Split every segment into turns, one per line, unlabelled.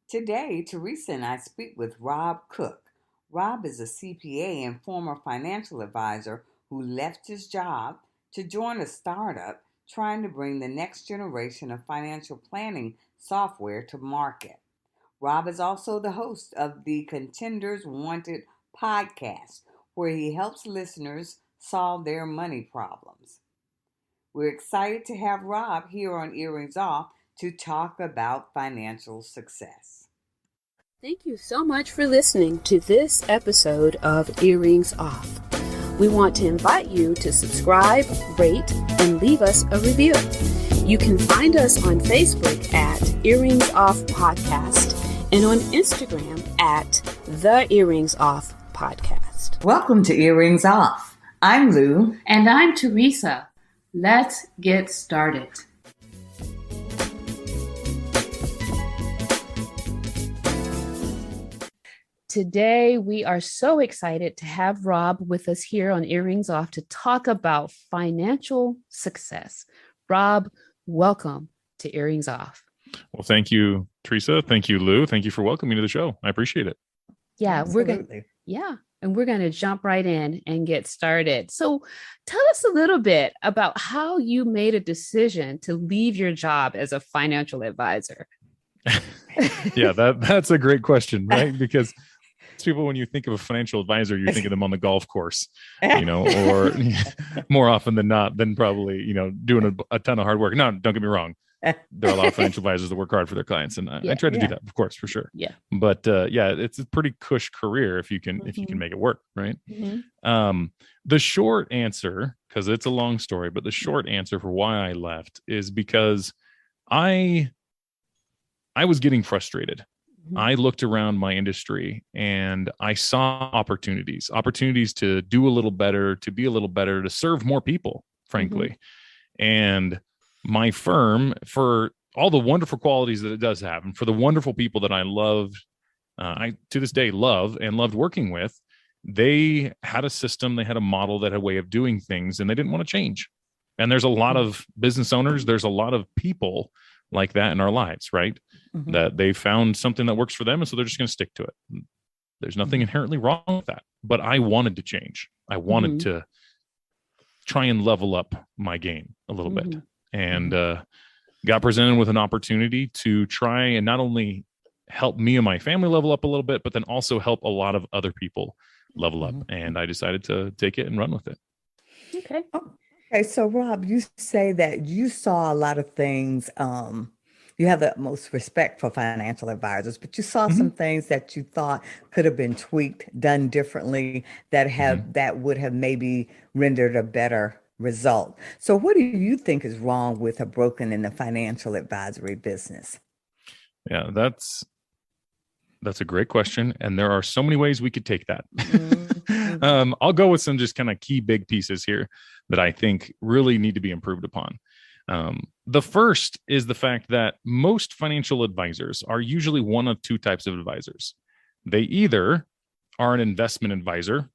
Today, Teresa and I speak with Rob Cook. Rob is a CPA and former financial advisor who left his job to join a startup trying to bring the next generation of financial planning software to market. Rob is also the host of the Contenders Wanted podcast, where he helps listeners solve their money problems. We're excited to have Rob here on Earrings Off to talk about financial success.
Thank you so much for listening to this episode of Earrings Off. We want to invite you to subscribe, rate, and leave us a review. You can find us on Facebook at Earrings Off Podcast and on Instagram at The Earrings Off Podcast.
Welcome to Earrings Off. I'm Lou.
And I'm Teresa. Let's get started.
Today, we are so excited to have Rob with us here on Earrings Off to talk about financial success. Rob, welcome to Earrings Off.
Well, thank you, Teresa. Thank you, Lou. Thank you for welcoming me to the show. I appreciate it.
Yeah,
Absolutely.
we're going to jump right in and get started. So tell us a little bit about how you made a decision to leave your job as a financial advisor.
Yeah, that's a great question, right? Because people, when you think of a financial advisor, you think of them on the golf course, or more often than not, then probably, doing a ton of hard work. No, don't get me wrong. There are a lot of financial advisors that work hard for their clients, and I try to do that, of course, for sure.
Yeah.
But it's a pretty cush career if you can make it work, right? Mm-hmm. The short answer, because it's a long story, but the short answer for why I left is because I was getting frustrated. Mm-hmm. I looked around my industry and I saw opportunities to do a little better, to be a little better, to serve more people, frankly. Mm-hmm. And my firm, for all the wonderful qualities that it does have, and for the wonderful people that I loved, I to this day love and loved working with, they had a system, they had a model, that had a way of doing things, and they didn't want to change. And there's a lot of business owners, there's a lot of people like that in our lives, right? Mm-hmm. That they found something that works for them, and so they're just going to stick to it. There's nothing inherently wrong with that. But I wanted to change. I wanted to try and level up my game a little bit. And got presented with an opportunity to try and not only help me and my family level up a little bit, but then also help a lot of other people level up. And I decided to take it and run with it.
Okay.
Okay, so Rob, you say that you saw a lot of things. You have the most respect for financial advisors, but you saw some things that you thought could have been tweaked, done differently, that would have maybe rendered a better result. So what do you think is wrong with a broken in the financial advisory business?
Yeah, that's a great question. And there are so many ways we could take that. I'll go with some just kind of key big pieces here that I think really need to be improved upon. The first is the fact that most financial advisors are usually one of two types of advisors. They either are an investment advisor,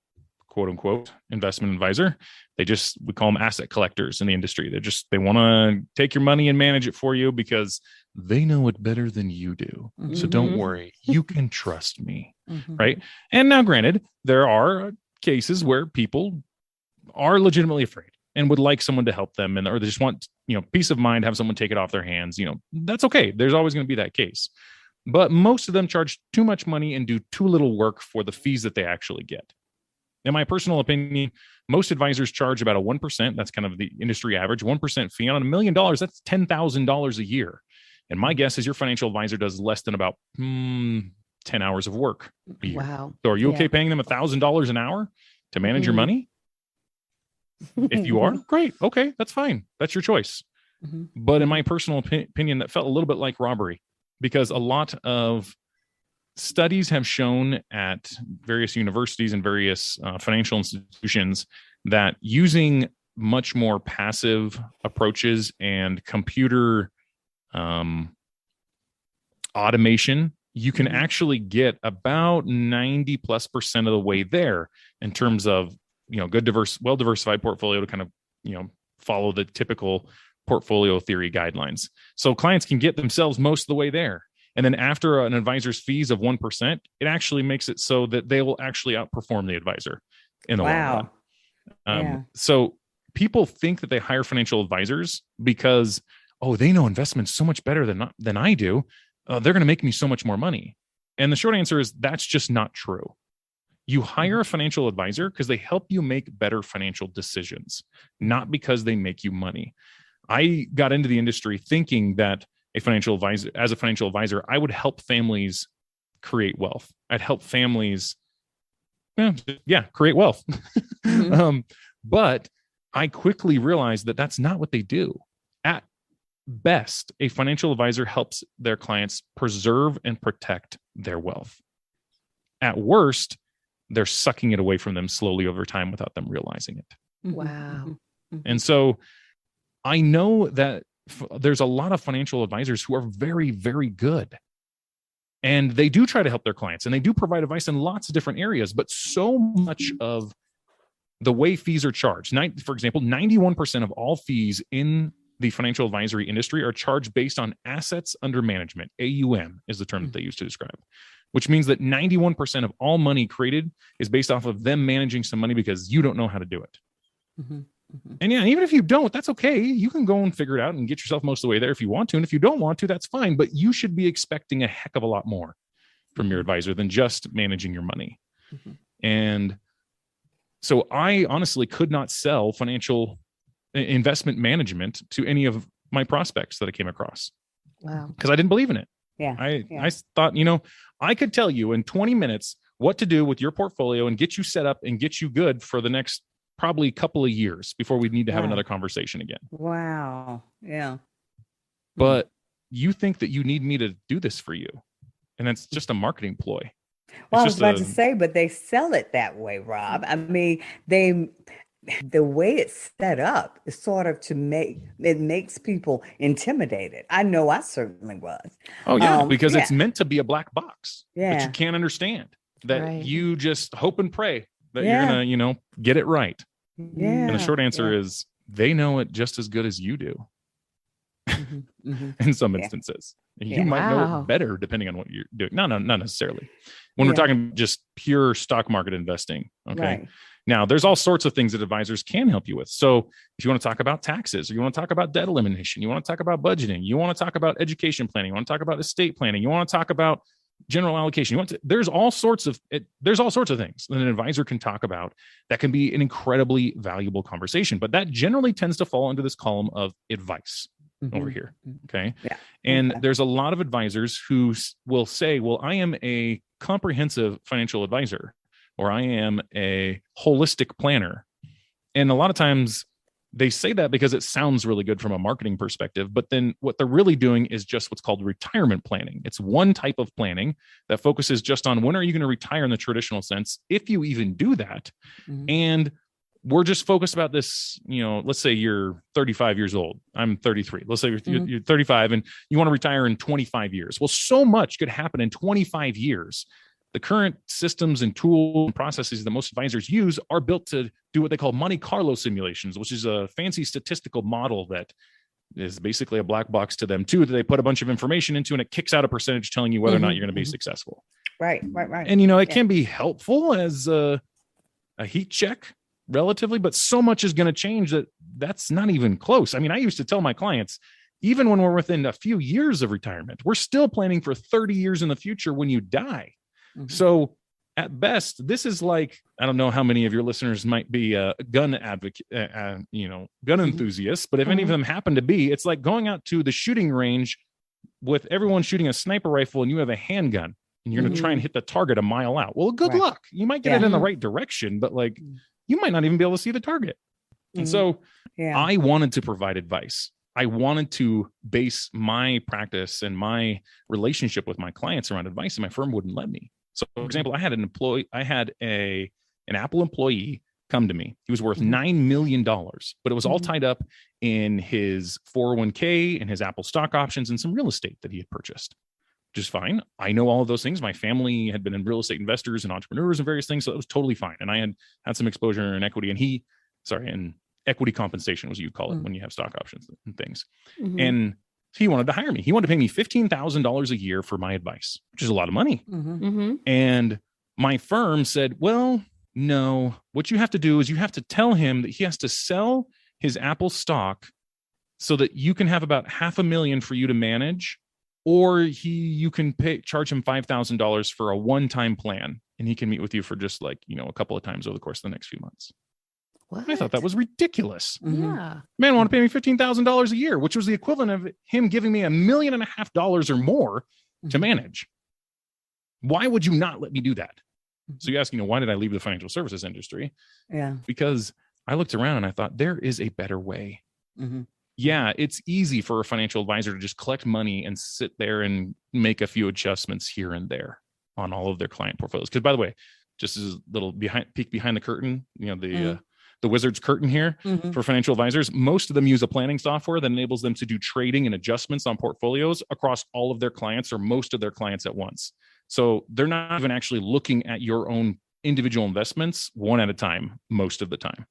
quote unquote investment advisor. We call them asset collectors in the industry. They want to take your money and manage it for you because they know it better than you do. Mm-hmm. So don't worry, you can trust me. Mm-hmm. Right. And now granted, there are cases where people are legitimately afraid and would like someone to help them, or they just want, peace of mind, have someone take it off their hands. That's okay. There's always going to be that case. But most of them charge too much money and do too little work for the fees that they actually get. In my personal opinion, most advisors charge about a 1%. That's kind of the industry average, 1% fee on $1 million. That's $10,000 a year. And my guess is your financial advisor does less than about 10 hours of work a year.
Wow.
So are you okay paying them $1,000 an hour to manage your money? If you are, great. Okay, that's fine. That's your choice. Mm-hmm. But in my personal opinion, that felt a little bit like robbery, because a lot of studies have shown at various universities and various financial institutions that using much more passive approaches and computer automation, you can actually get about 90+% of the way there in terms of, well-diversified portfolio to kind of, follow the typical portfolio theory guidelines. So clients can get themselves most of the way there. And then after an advisor's fees of 1%, it actually makes it so that they will actually outperform the advisor in the long run. So people think that they hire financial advisors because, oh, they know investments so much better than I do. They're going to make me so much more money. And the short answer is that's just not true. You hire a financial advisor because they help you make better financial decisions, not because they make you money. I got into the industry thinking that as a financial advisor, I would help families create wealth. I'd help families, create wealth. But I quickly realized that that's not what they do. At best, a financial advisor helps their clients preserve and protect their wealth. At worst, they're sucking it away from them slowly over time without them realizing it.
Wow.
And so I know that there's a lot of financial advisors who are very, very good. And they do try to help their clients and they do provide advice in lots of different areas, but so much of the way fees are charged, for example, 91% of all fees in the financial advisory industry are charged based on assets under management. AUM is the term that they use to describe, which means that 91% of all money created is based off of them managing some money because you don't know how to do it. And even if you don't, that's okay. You can go and figure it out and get yourself most of the way there if you want to. And if you don't want to, that's fine. But you should be expecting a heck of a lot more from your advisor than just managing your money. And so I honestly could not sell financial investment management to any of my prospects that I came across.
Wow.
Because I didn't believe in it.
I
thought, I could tell you in 20 minutes what to do with your portfolio and get you set up and get you good for the next probably a couple of years before we need to have another conversation again.
Wow. Yeah.
But you think that you need me to do this for you. And that's just a marketing ploy.
Well, I was about to say, but they sell it that way, Rob. I mean, the way it's set up is sort of it makes people intimidated. I know I certainly was.
Oh yeah, because it's meant to be a black box that you
Yeah.
can't understand, that
Right.
you just hope and pray that you're gonna, get it right.
Yeah.
And the short answer is they know it just as good as you do. In some instances. You might know it better depending on what you're doing. No, not necessarily. When we're talking just pure stock market investing. Okay.
Right.
Now, there's all sorts of things that advisors can help you with. So if you want to talk about taxes, or you want to talk about debt elimination, you want to talk about budgeting, you want to talk about education planning, you want to talk about estate planning, you want to talk about general allocation. There's all sorts of things that an advisor can talk about that can be an incredibly valuable conversation. But that generally tends to fall into this column of advice over here. Okay.
Yeah.
And there's a lot of advisors who will say, well, I am a comprehensive financial advisor, or I am a holistic planner. And a lot of times they say that because it sounds really good from a marketing perspective, but then what they're really doing is just what's called retirement planning. It's one type of planning that focuses just on when are you going to retire in the traditional sense, if you even do that. And we're just focused about this, let's say you're 35 years old. I'm 33. Let's say you're 35 and you want to retire in 25 years. Well, so much could happen in 25 years. The current systems and tools and processes that most advisors use are built to do what they call Monte Carlo simulations, which is a fancy statistical model that is basically a black box to them too, that they put a bunch of information into and it kicks out a percentage telling you whether or not you're going to be successful.
Right.
And, it can be helpful as a heat check relatively, but so much is going to change that's not even close. I mean, I used to tell my clients, even when we're within a few years of retirement, we're still planning for 30 years in the future when you die. So at best, this is like, I don't know how many of your listeners might be a gun advocate, gun enthusiasts, but if any of them happen to be, it's like going out to the shooting range with everyone shooting a sniper rifle and you have a handgun and you're going to try and hit the target a mile out. Well, good luck. You might get it in the right direction, but you might not even be able to see the target. And so I wanted to provide advice. I wanted to base my practice and my relationship with my clients around advice, and my firm wouldn't let me. So, for example, I had an Apple employee come to me. He was worth $9 million, but it was all tied up in his 401k and his Apple stock options and some real estate that he had purchased. Just fine. I know all of those things. My family had been in real estate investors and entrepreneurs and various things, so it was totally fine. And I had some exposure in equity, and equity compensation was what you call it when you have stock options and things. And He wanted to hire me. He wanted to pay me $15,000 a year for my advice, which is a lot of money. And my firm said, well, no, what you have to do is you have to tell him that he has to sell his Apple stock so that you can have about $500,000 for you to manage, or you can charge him $5,000 for a one-time plan, and he can meet with you for just like, a couple of times over the course of the next few months.
What?
I thought that was ridiculous.
Yeah.
Man wanted to pay me $15,000 a year, which was the equivalent of him giving me $1.5 million or more to manage. Why would you not let me do that? So you ask, why did I leave the financial services industry?
Yeah.
Because I looked around and I thought there is a better way. Yeah, it's easy for a financial advisor to just collect money and sit there and make a few adjustments here and there on all of their client portfolios. Because by the way, just as a little peek behind the curtain, the wizard's curtain here for financial advisors, most of them use a planning software that enables them to do trading and adjustments on portfolios across all of their clients or most of their clients at once. So they're not even actually looking at your own individual investments one at a time, most of the time.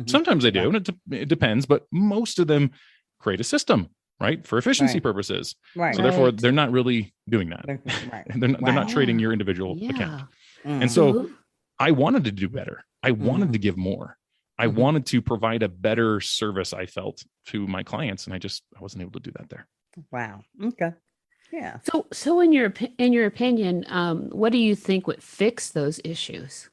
Sometimes they do, and it depends, but most of them create a system, right, for efficiency purposes.
Right.
So therefore, they're not really doing that.
Right.
they're not trading your individual account. And so I wanted to do better. I wanted to give more. I wanted to provide a better service, I felt, to my clients, and I wasn't able to do that there.
Wow. Okay. Yeah.
So in your opinion, what do you think would fix those issues?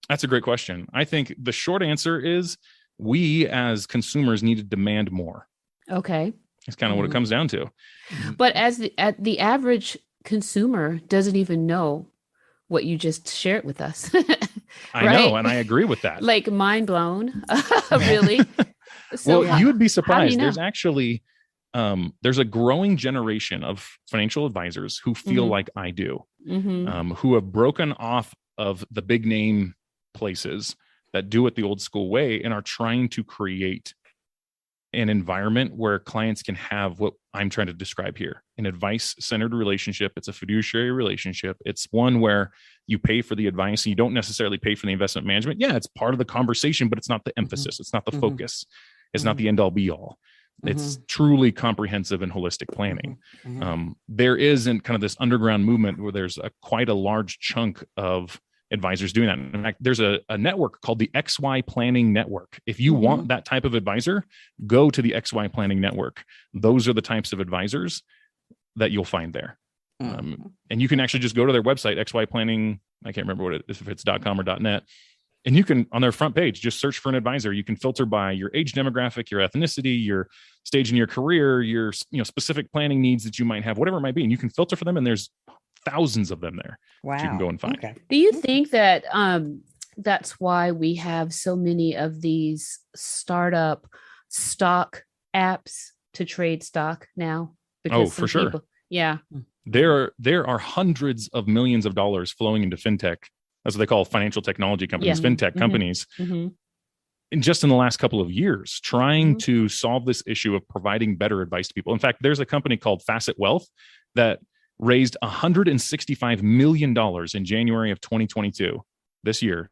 That's a great question. I think the short answer is we as consumers need to demand more.
Okay.
It's kind of what it comes down to.
But the average consumer doesn't even know what you just shared with us.
I know, and I agree with that.
Like mind blown, really. So
well, you would be surprised.
There's
actually, there's a growing generation of financial advisors who feel like I do, who have broken off of the big name places that do it the old school way and are trying to create an environment where clients can have what I'm trying to describe here, an advice-centered relationship. It's a fiduciary relationship. It's one where you pay for the advice and you don't necessarily pay for the investment management. Yeah, it's part of the conversation, but it's not the emphasis. It's not the focus. It's not the end all be all. It's truly comprehensive and holistic planning. There isn't kind of this underground movement where there's quite a large chunk of advisors doing that. In fact, there's a network called the XY Planning Network. If you want that type of advisor, go to the XY Planning Network. Those are the types of advisors that you'll find there. And you can actually just go to their website, XY Planning. I can't remember what it is, if it's .com or .net. And you can, on their front page, just search for an advisor. You can filter by your age demographic, your ethnicity, your stage in your career, your specific planning needs that you might have, whatever it might be. And you can filter for them, and there's thousands of them there.
Wow.
That you can go and find.
Okay.
do you think that that's why we have so many of these startup stock apps to trade stock now? Because
for sure.
Yeah.
There are hundreds of millions of dollars flowing into fintech. That's what they call financial technology companies, fintech companies. And just in the last couple of years, trying to solve this issue of providing better advice to people. In fact, there's a company called Facet Wealth that raised $165 million in January of 2022, this year,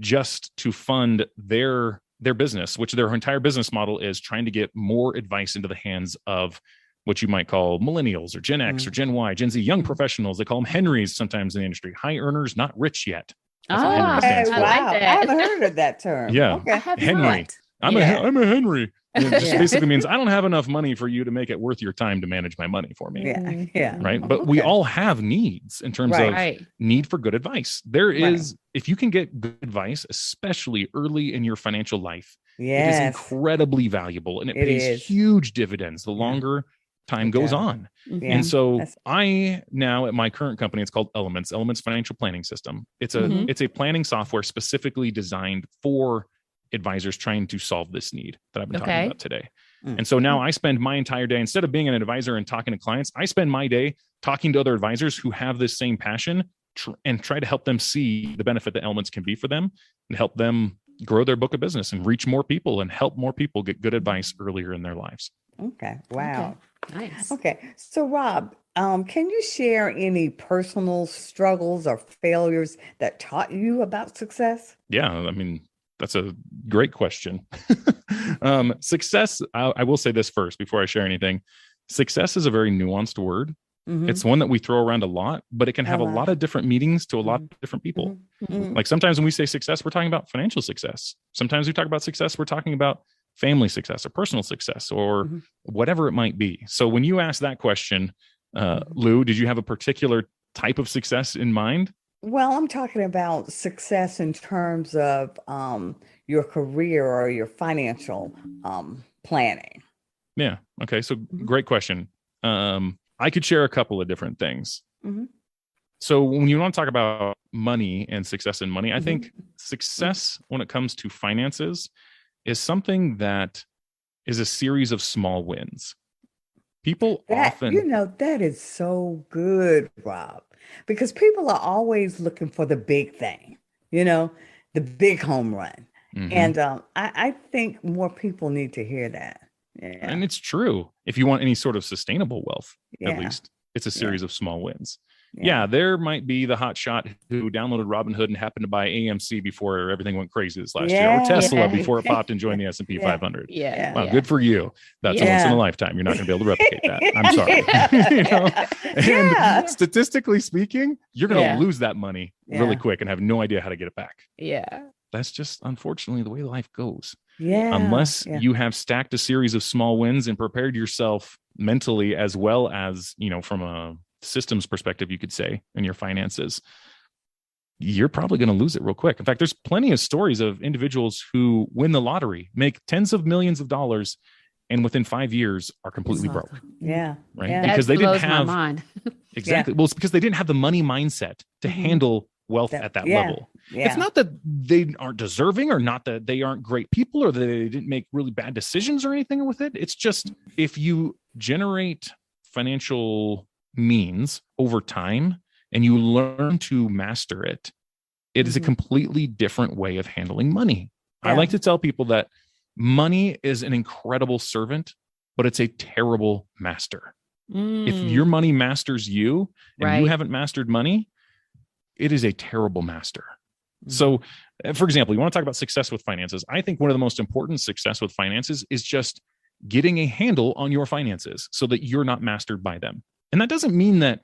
just to fund their business, which their entire business model is trying to get more advice into the hands of what you might call millennials or Gen X or Gen Y, Gen Z, young professionals. They call them Henrys sometimes in the industry, high earners, not rich yet. That's what Henry stands for.
I like that.
I haven't heard of that term.
Yeah.
Okay.
I have
Henry.
not.
I'm a Henry. It just basically means I don't have enough money for you to make it worth your time to manage my money for me.
Yeah.
Right. But we all have needs in terms of need for good advice. There is, if you can get good advice, especially early in your financial life, it is incredibly valuable, and it pays huge dividends the longer time goes on. And so I now, at my current company, it's called Elements Financial Planning System. It's a planning software specifically designed for advisors trying to solve this need that I've been talking about today. And so now I spend my entire day, instead of being an advisor and talking to clients, I spend my day talking to other advisors who have this same passion and try to help them see the benefit that Elements can be for them and help them grow their book of business and reach more people and help more people get good advice earlier in their lives.
Okay. Wow.
Okay. Nice.
Okay. So Rob, can you share any personal struggles or failures that taught you about success?
Yeah. I mean, that's a great question. Success, I will say this first before I share anything. Success is a very nuanced word. It's one that we throw around a lot, but it can have a lot of different meanings to a lot of different people. Like sometimes when we say success, we're talking about financial success. Sometimes we talk about success, we're talking about family success or personal success or whatever it might be. So when you ask that question, Lou, did you have a particular type of success in mind?
Well, I'm talking about success in terms of your career or your financial planning.
Yeah. Okay. So great question. I could share a couple of different things. So when you want to talk about money and success in money, I think success when it comes to finances is something that is a series of small wins. People often,
that is so good, Rob, because people are always looking for the big thing, the big home run. And I think more people need to hear that. Yeah.
And it's true. If you want any sort of sustainable wealth, at least, it's a series of small wins. Yeah, there might be the hot shot who downloaded Robinhood and happened to buy AMC before everything went crazy this last year, or Tesla before it popped and joined the S&P 500. Wow, good for you. That's once in a lifetime. You're not going to be able to replicate that. I'm sorry. And statistically speaking, you're going to lose that money really quick and have no idea how to get it back.
Yeah.
That's just unfortunately the way life goes. Yeah. Unless you have stacked a series of small wins and prepared yourself mentally as well as, from a systems perspective, you could say, in your finances, you're probably going to lose it real quick. In fact, there's plenty of stories of individuals who win the lottery, make tens of millions of dollars, and within 5 years are completely broke.
Yeah.
Right.
Yeah.
Because they didn't have
my mind.
Exactly. Well, it's because they didn't have the money mindset to handle wealth at that level. It's not that they aren't deserving or not that they aren't great people or that they didn't make really bad decisions or anything with it. It's just if you generate financial means over time and you learn to master it, it is a completely different way of handling money. I like to tell people that money is an incredible servant, but it's a terrible master. If your money masters you and you haven't mastered money, it is a terrible master. So, for example, you want to talk about success with finances. I think one of the most important success with finances is just getting a handle on your finances so that you're not mastered by them. And that doesn't mean that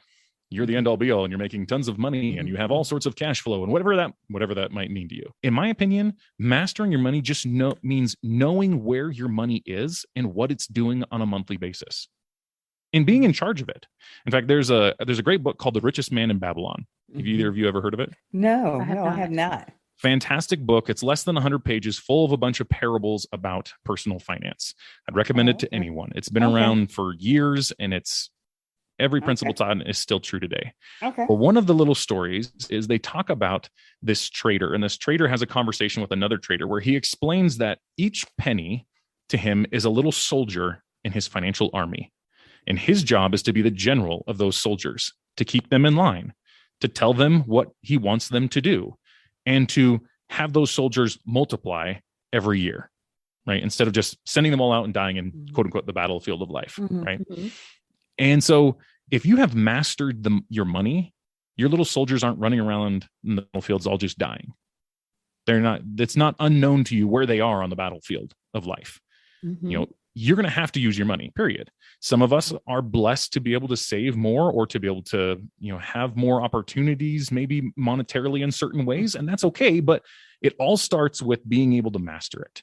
you're the end all be all and you're making tons of money and you have all sorts of cash flow and whatever that might mean to you. In my opinion, mastering your money just means knowing where your money is and what it's doing on a monthly basis and being in charge of it. In fact, there's a great book called The Richest Man in Babylon. Have either of you ever heard of it?
No, I have not.
Fantastic book. It's less than 100 pages, full of a bunch of parables about personal finance. I'd recommend it to anyone. It's been around for years, and it's every principle taught is still true today. But one of the little stories is they talk about this trader, and this trader has a conversation with another trader where he explains that each penny to him is a little soldier in his financial army. And his job is to be the general of those soldiers, to keep them in line, to tell them what he wants them to do, and to have those soldiers multiply every year, right? Instead of just sending them all out and dying in quote unquote the battlefield of life, right? And so if you have mastered your money, your little soldiers aren't running around in the battlefields all just dying. It's not unknown to you where they are on the battlefield of life. You're going to have to use your money, period. Some of us are blessed to be able to save more or to be able to, have more opportunities, maybe monetarily in certain ways. And that's okay. But it all starts with being able to master it.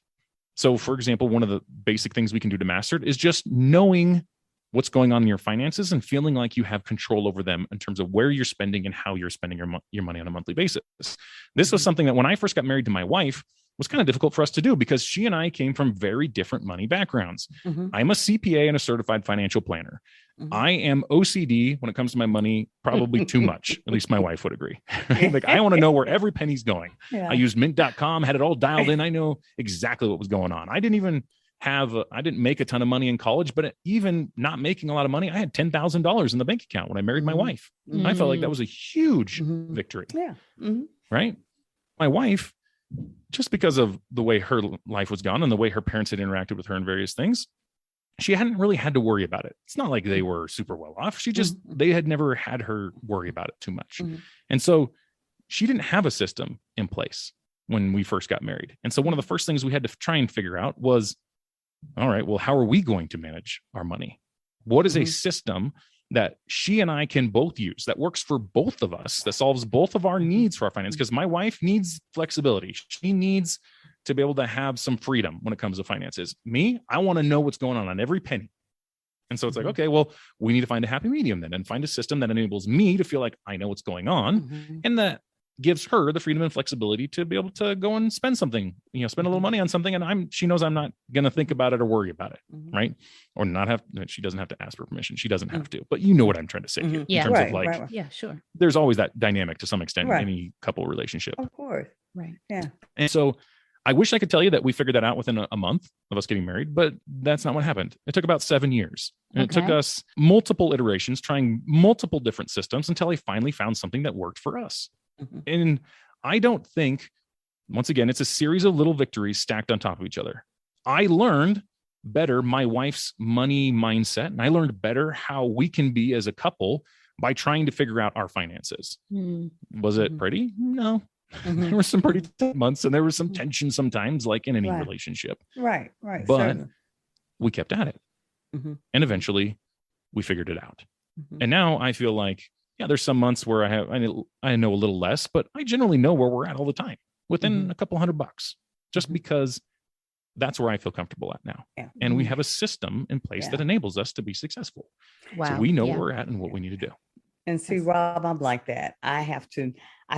So, for example, one of the basic things we can do to master it is just knowing what's going on in your finances and feeling like you have control over them in terms of where you're spending and how you're spending your money on a monthly basis. This was something that when I first got married to my wife, was kind of difficult for us to do because she and I came from very different money backgrounds. I'm a CPA and a certified financial planner. I am OCD when it comes to my money, probably too much. At least my wife would agree. Like I want to know where every penny's going. I used mint.com, had it all dialed in. I know exactly what was going on. I didn't make a ton of money in college, but even not making a lot of money, I had $10,000 in the bank account when I married my wife. I felt like that was a huge victory. Right? My wife, just because of the way her life was gone and the way her parents had interacted with her in various things, she hadn't really had to worry about it. It's not like they were super well off. They had never had her worry about it too much. And so she didn't have a system in place when we first got married. And so one of the first things we had to try and figure out was, all right, well, how are we going to manage our money? What is a system that she and I can both use that works for both of us, that solves both of our needs for our finance? Because my wife needs flexibility. She needs to be able to have some freedom when it comes to finances. Me, I want to know what's going on every penny. And so it's like, okay, well, we need to find a happy medium then and find a system that enables me to feel like I know what's going on, and that gives her the freedom and flexibility to be able to go and spend something, spend a little money on something. And she knows I'm not going to think about it or worry about it. Right. Or not have, she doesn't have to ask for permission. She doesn't have to, but you know what I'm trying to say here in terms of like,
yeah, sure.
There's always that dynamic to some extent in any couple relationship.
Of course.
Right.
Yeah.
And so I wish I could tell you that we figured that out within a month of us getting married, but that's not what happened. It took about 7 years. And it took us multiple iterations, trying multiple different systems until I finally found something that worked for us. And I don't think, once again, it's a series of little victories stacked on top of each other. I learned better my wife's money mindset, and I learned better how we can be as a couple by trying to figure out our finances. Was it pretty? No. There were some pretty tough months, and there was some tension sometimes, like in any relationship.
Right.
But
certainly.
we kept at it. And eventually we figured it out. And now I feel like, there's some months where I know a little less, but I generally know where we're at all the time within a couple $100, just because that's where I feel comfortable at now. Yeah. And we have a system in place that enables us to be successful. Wow. So we know where we're at and what we need to do.
And see, Rob, I'm like that. I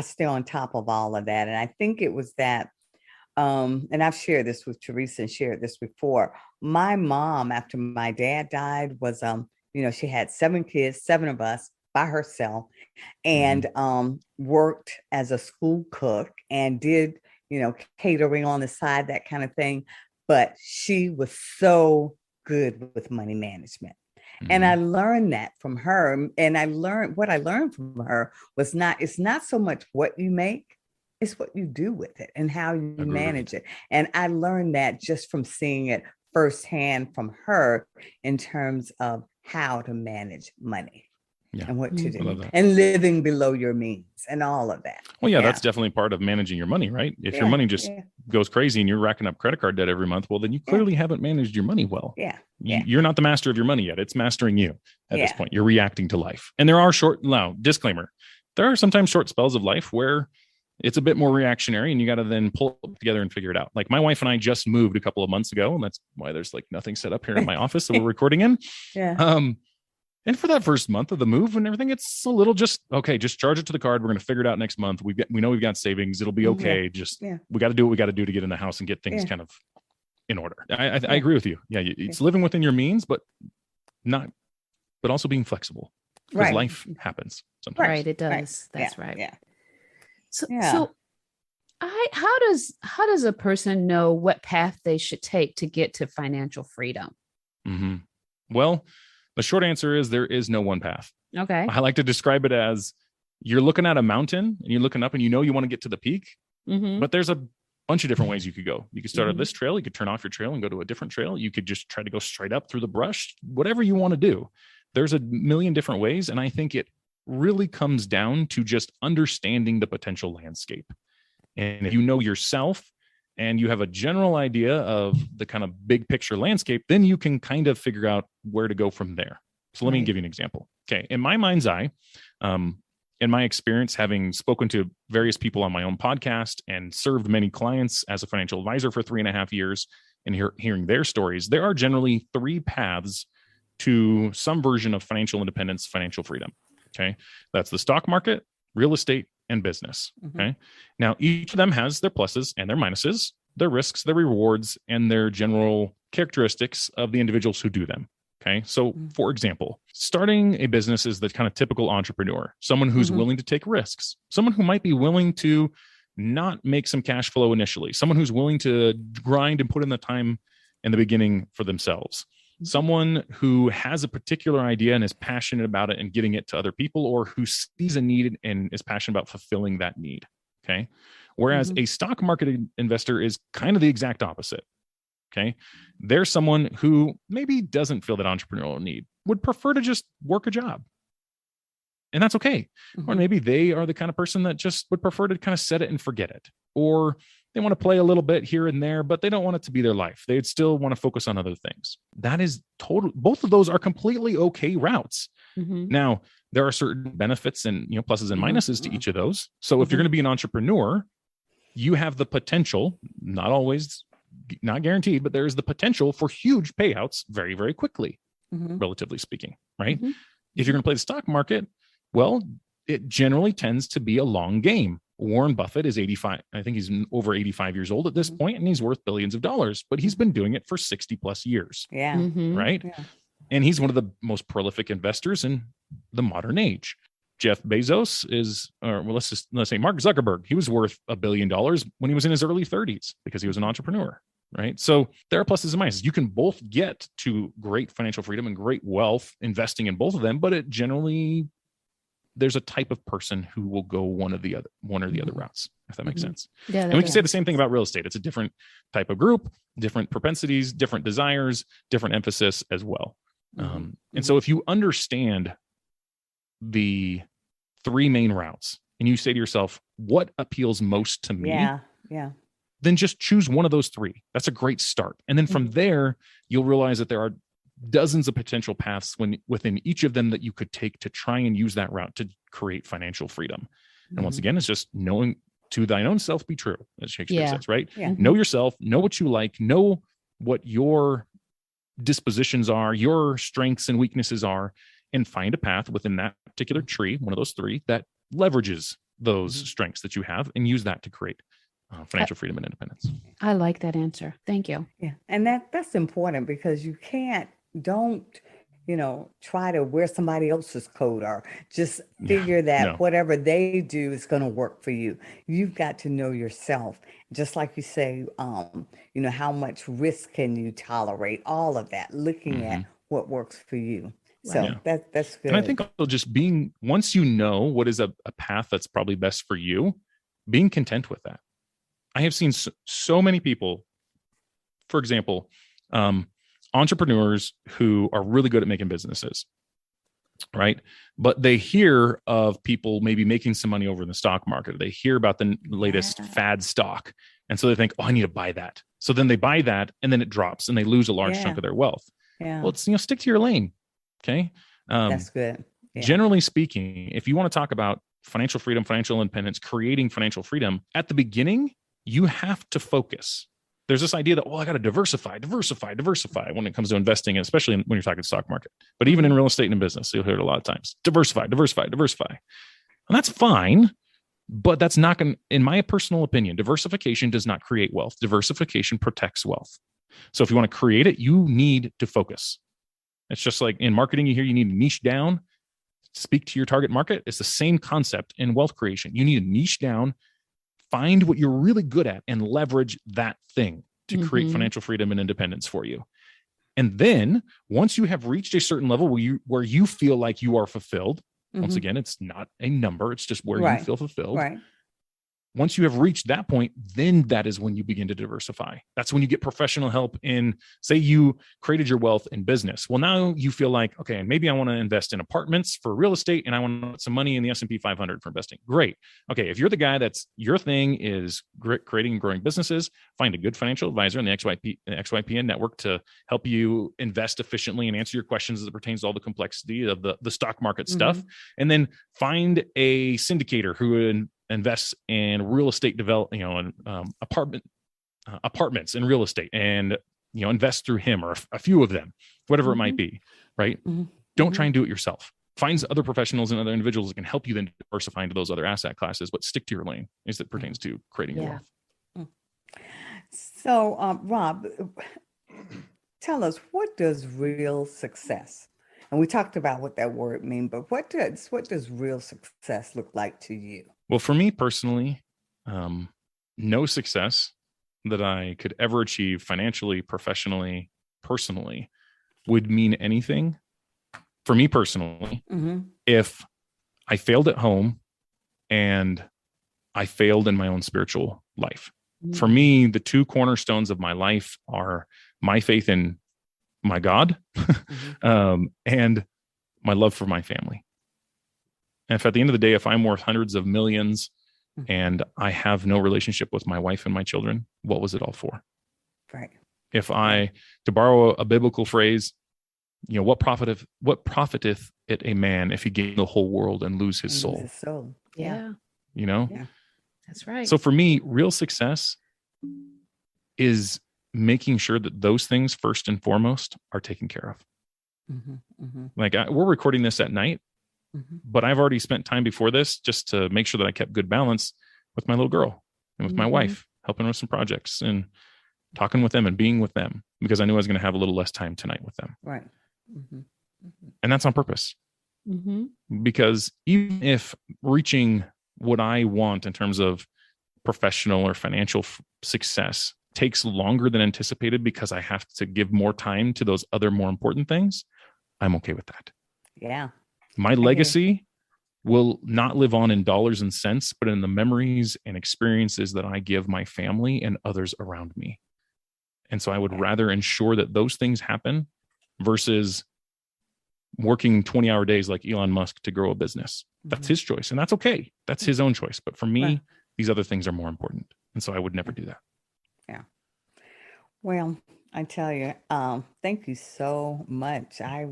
stay on top of all of that. And I think it was that, and I've shared this with Teresa and shared this before. My mom, after my dad died, was, she had 7 kids, 7 of us by herself, and worked as a school cook and did, catering on the side, that kind of thing. But she was so good with money management. And I learned that from her. And what I learned from her was it's not so much what you make, it's what you do with it and how you manage it. And I learned that just from seeing it firsthand from her in terms of how to manage money. And what to do and living below your means and all of that.
Well, that's definitely part of managing your money, right? If your money just goes crazy and you're racking up credit card debt every month, well, then you clearly haven't managed your money well. You're not the master of your money yet. It's mastering you at this point. You're reacting to life. And there are disclaimer, there are sometimes short spells of life where it's a bit more reactionary and you got to then pull it together and figure it out. Like my wife and I just moved a couple of months ago, and that's why there's like nothing set up here in my office that we're recording in. And for that first month of the move and everything, it's a little just charge it to the card. We're going to figure it out next month. We know we've got savings. It'll be okay. We got to do what we got to do to get in the house and get things kind of in order. I agree with you. Yeah. It's living within your means, but also being flexible, because life happens sometimes.
Right. It does. That's right.
Yeah.
So how does a person know what path they should take to get to financial freedom?
Well, the short answer is there is no one path.
Okay.
I like to describe it as you're looking at a mountain and you're looking up and you want to get to the peak, but there's a bunch of different ways you could go. You could start at this trail. You could turn off your trail and go to a different trail. You could just try to go straight up through the brush, whatever you want to do. There's a million different ways. And I think it really comes down to just understanding the potential landscape. And if you know yourself and you have a general idea of the kind of big picture landscape, then you can kind of figure out where to go from there. So let me give you an example. Okay. In my mind's eye, in my experience, having spoken to various people on my own podcast and served many clients as a financial advisor for 3.5 years and hearing their stories, there are generally 3 paths to some version of financial independence, financial freedom. Okay. That's the stock market, real estate, and business. Okay. Now, each of them has their pluses and their minuses, their risks, their rewards, and their general characteristics of the individuals who do them. Okay. So for example, starting a business is the kind of typical entrepreneur, someone who's willing to take risks, someone who might be willing to not make some cash flow initially, someone who's willing to grind and put in the time in the beginning for themselves. Someone who has a particular idea and is passionate about it and getting it to other people, or who sees a need and is passionate about fulfilling that need. Okay. Whereas a stock market investor is kind of the exact opposite. Okay. They're someone who maybe doesn't feel that entrepreneurial need, would prefer to just work a job. And that's okay. Or maybe they are the kind of person that just would prefer to kind of set it and forget it. Or They want to play a little bit here and there, but they don't want it to be their life. They'd still want to focus on other things. That is total. Both of those are completely okay routes. Now, there are certain benefits and pluses and minuses to each of those. So if you're going to be an entrepreneur, you have the potential, not always, not guaranteed, but there is the potential for huge payouts very, very quickly, relatively speaking, right? If you're going to play the stock market, well, it generally tends to be a long game. Warren Buffett is 85. I think he's over 85 years old at this point, and he's worth billions of dollars, but he's been doing it for 60 plus years.
Yeah.
Right. Yeah. And he's one of the most prolific investors in the modern age. Jeff Bezos is, let's say Mark Zuckerberg. He was worth $1 billion when he was in his early 30s because he was an entrepreneur. Right. So there are pluses and minuses. You can both get to great financial freedom and great wealth investing in both of them, but it generally, there's a type of person who will go one or the other routes, if that makes sense. Yeah, and we can say the same thing about real estate. It's a different type of group, different propensities, different desires, different emphasis as well. And so if you understand the three main routes and you say to yourself, what appeals most to me?
Yeah.
Then just choose one of those three. That's a great start. And then from there, you'll realize that there are dozens of potential paths within each of them that you could take to try and use that route to create financial freedom. And once again, it's just knowing to thine own self be true, as Shakespeare says, right? Yeah. Know yourself, know what you like, know what your dispositions are, your strengths and weaknesses are, and find a path within that particular tree, one of those three, that leverages those strengths that you have and use that to create financial freedom and independence.
I like that answer. Thank you.
Yeah. And that's important because you don't try to wear somebody else's coat or just figure that whatever they do is going to work for you. You've got to know yourself. Just like you say, how much risk can you tolerate? All of that, looking at what works for you. So that's good.
And I think also just once you know what is a path that's probably best for you, being content with that. I have seen so many people, for example, entrepreneurs who are really good at making businesses, right? But they hear of people maybe making some money over in the stock market. They hear about the latest fad stock. And so they think, I need to buy that. So then they buy that and then it drops and they lose a large chunk of their wealth. Yeah. Well, it's, stick to your lane. Okay.
That's good. Yeah.
Generally speaking, if you want to talk about financial freedom, financial independence, creating financial freedom, at the beginning, you have to focus. There's this idea that, I got to diversify when it comes to investing, especially when you're talking stock market, but even in real estate and in business, you'll hear it a lot of times, diversify. And that's fine, but that's not going to, in my personal opinion, diversification does not create wealth. Diversification protects wealth. So if you want to create it, you need to focus. It's just like in marketing, you need to niche down, speak to your target market. It's the same concept in wealth creation. You need to niche down, find what you're really good at and leverage that thing to create financial freedom and independence for you. And then once you have reached a certain level where you feel like you are fulfilled, once again, it's not a number, it's just where you feel fulfilled. Right. Once you have reached that point, then that is when you begin to diversify. That's when you get professional help in, say you created your wealth in business. Well, now you feel like, okay, maybe I want to invest in apartments for real estate and I want to put some money in the S&P 500 for investing. Great. Okay. If you're the guy that's your thing is creating and growing businesses, find a good financial advisor in the XYPN network to help you invest efficiently and answer your questions as it pertains to all the complexity of the stock market stuff. And then find a syndicator who invests in real estate development, apartments in real estate, and invest through him or a few of them, whatever it might be. Right? Don't try and do it yourself. Find other professionals and other individuals that can help you then diversify into those other asset classes, but stick to your lane as it pertains to creating your wealth.
So, Rob, tell us, what does real success? And we talked about what that word means, but what does real success look like to you?
Well, for me personally, no success that I could ever achieve financially, professionally, personally would mean anything for me personally if I failed at home and I failed in my own spiritual life. For me, the two cornerstones of my life are my faith in my God and my love for my family. And if at the end of the day, if I'm worth hundreds of millions and I have no relationship with my wife and my children, what was it all for?
Right.
If to borrow a biblical phrase, what profiteth it a man if he gain the whole world and lose his soul?
Yeah.
Yeah.
That's right.
So for me, real success is making sure that those things first and foremost are taken care of. Like we're recording this at night, but I've already spent time before this just to make sure that I kept good balance with my little girl and with my wife, helping with some projects and talking with them and being with them, because I knew I was going to have a little less time tonight with them.
Right.
And that's on purpose. Because even if reaching what I want in terms of professional or financial success takes longer than anticipated because I have to give more time to those other more important things, I'm okay with that.
Yeah.
My legacy will not live on in dollars and cents, but in the memories and experiences that I give my family and others around me. And so I would rather ensure that those things happen versus working 20-hour days like Elon Musk to grow a business. That's his choice, and that's okay. That's his own choice. But for me, these other things are more important. And so I would never do that.
Yeah. Well, I tell you, thank you so much. I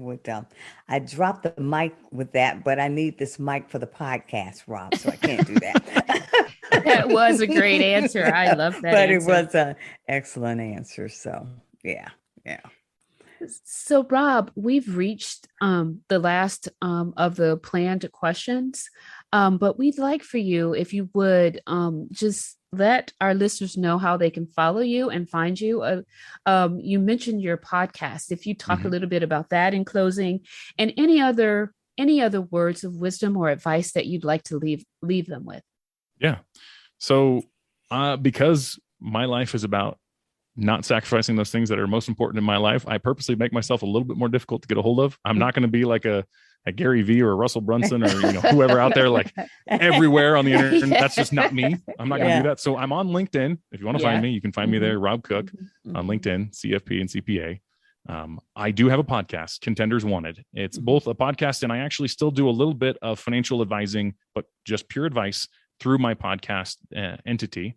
dropped the mic with that, but I need this mic for the podcast, Rob, so I can't do that.
That was a great answer. I love that
But
answer.
it was an excellent answer. So, yeah.
So, Rob, we've reached the last of the planned questions, but we'd like for you, if you would, just let our listeners know how they can follow you and find you. You mentioned your podcast. If you talk a little bit about that in closing, and any other words of wisdom or advice that you'd like to leave them with.
Yeah. So, because my life is about not sacrificing those things that are most important in my life, I purposely make myself a little bit more difficult to get a hold of. I'm not going to be like a Gary Vee or a Russell Brunson or whoever out there like everywhere on the internet. That's just not me. I'm not going to do that. So I'm on LinkedIn. If you want to find me, you can find me there, Rob Cook, on LinkedIn, CFP and CPA. I do have a podcast, Contenders Wanted. It's both a podcast, and I actually still do a little bit of financial advising, but just pure advice through my podcast entity.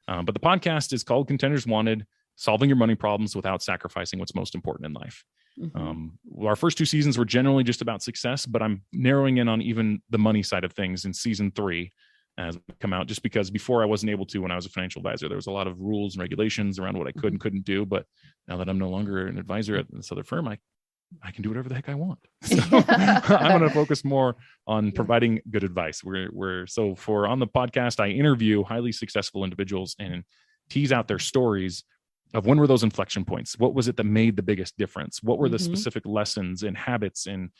But the podcast is called Contenders Wanted: Solving Your Money Problems Without Sacrificing What's Most Important in Life. Our first 2 seasons were generally just about success, but I'm narrowing in on even the money side of things in season 3 as we come out, just because before I wasn't able to, when I was a financial advisor, there was a lot of rules and regulations around what I could and couldn't do. But now that I'm no longer an advisor at this other firm, I can do whatever the heck I want. So I'm going to focus more on providing good advice. So on the podcast, I interview highly successful individuals and tease out their stories of when were those inflection points? What was it that made the biggest difference? What were the specific lessons and habits and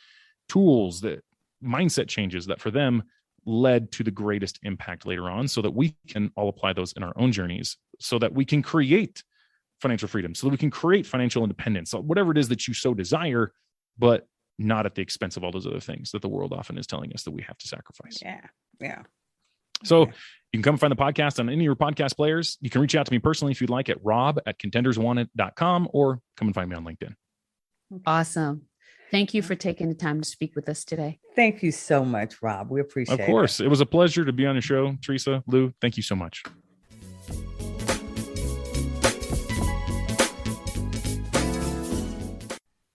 tools, that mindset changes that for them led to the greatest impact later on, so that we can all apply those in our own journeys, so that we can create financial freedom, so that we can create financial independence, so whatever it is that you so desire, but not at the expense of all those other things that the world often is telling us that we have to sacrifice.
Yeah.
So you can come find the podcast on any of your podcast players. You can reach out to me personally if you'd like at rob@contenderswanted.com, or come and find me on LinkedIn.
Awesome. Thank you for taking the time to speak with us today.
Thank you so much, Rob. We appreciate it.
Of course. It was a pleasure to be on your show, Teresa, Lou. Thank you so much.